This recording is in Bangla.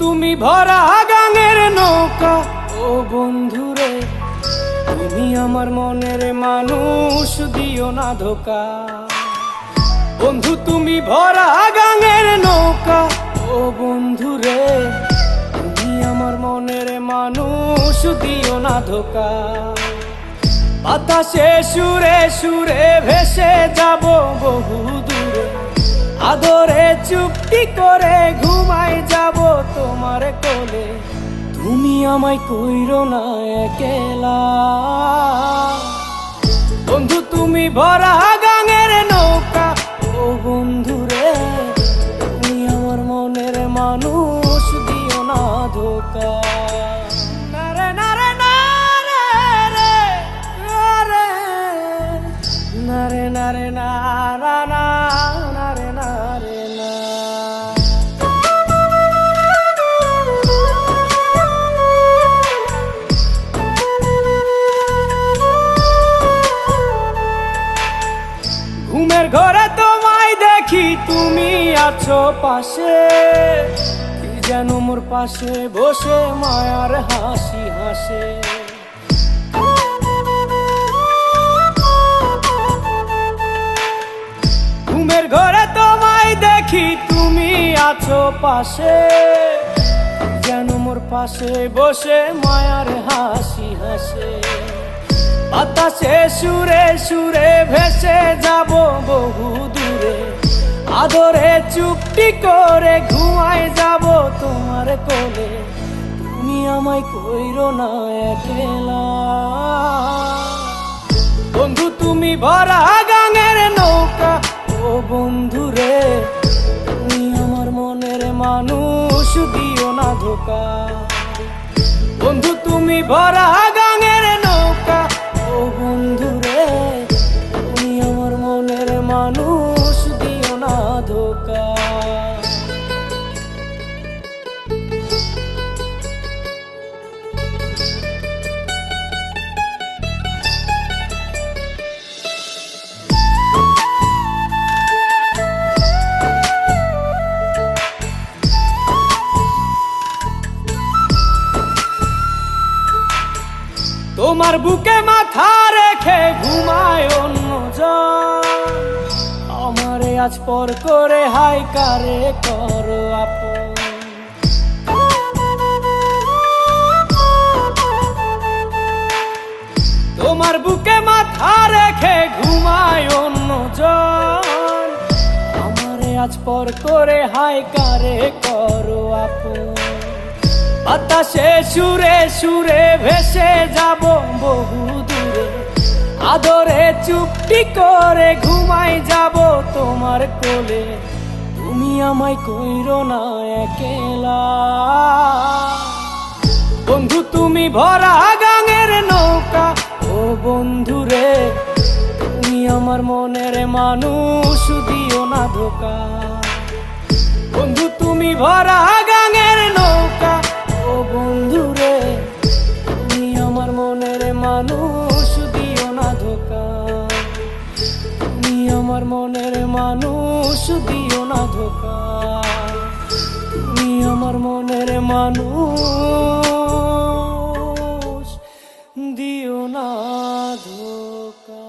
তুমি ভরা গাঙের নৌকা, ও বন্ধুরে তুমি আমার মনের মানুষ, দিও না ধোকা। বন্ধু তুমি ভরা গাঙের নৌকা, ও বন্ধুরে তুমি আমার মনের মানুষ, দিও না ধোকা। বাতাসে সুরে সুরে ভেসে যাব বহু দূরে, আদরে চুপটি করে ঘুমাই যাব তোমার কোলে। তুমি আমায় কইরো না একলা, বন্ধু তুমি ভরা গাঙের নৌকা, ও বন্ধুরে তুমি আমার মনের মানুষ, দিও না ধোকা। নারে নারে নারে রে, নারে নারে নারা না, নারে নারে না। ঘুমের ঘরে তোমায় দেখি, তুমি আছো পাশে, কি যেন মোর পাশে বসে মায়ার হাসি হাসে। ঘুমের ঘরে তোমায় দেখি, তুমি আছো পাশে, কি যেন মোর পাশে বসে মায়ার হাসি হাসে। বাতাসে সুরে সুরে ভেসে যাব বহু দূরে, আদরে চুপটি করে ঘুমাই যাব তোমার কোলে। তুমি আমায় কইরো না একলা, বন্ধু তুমি ভরা গাঙের নৌকা, ও বন্ধুরে তুমি আমার মনের মানুষ, দিও না ধোকা। বন্ধু তুমি ভরা গাঙের নৌকা, ও বন্ধুরে তুমি আমার মনের মানুষ, দিও না ধোকা। তোমার বুকে মাথা রেখে ঘুমায় অন্যজন, আমারে আজ পর করে হাই কারে করো আপন। তোমার বুকে মাথা রেখে ঘুমায় অন্যজন, আমারে আজ পর করে হাই কারে করো আপন। বাতাসে সুরে সুরে ভেসে যাব বহু দূরে, আদরে চুপটি করে ঘুমাই যাব তোমার কোলে। তুমি আমায় কইরো না একলা, বন্ধু তুমি ভরা গাঙের নৌকা, ও বন্ধুরে তুমি আমার মনের মানুষ, দিও না ধোকা। বন্ধু তুমি ভরা গাঙের নৌকা, ও বন্ধুরে তুমি আমার মনের মানুষ, দিও না ধোকা। তুমি আমার মনের মানুষ, দিও না ধোকা। তুমি আমার মনের মানুষ, দিও না ধোকা।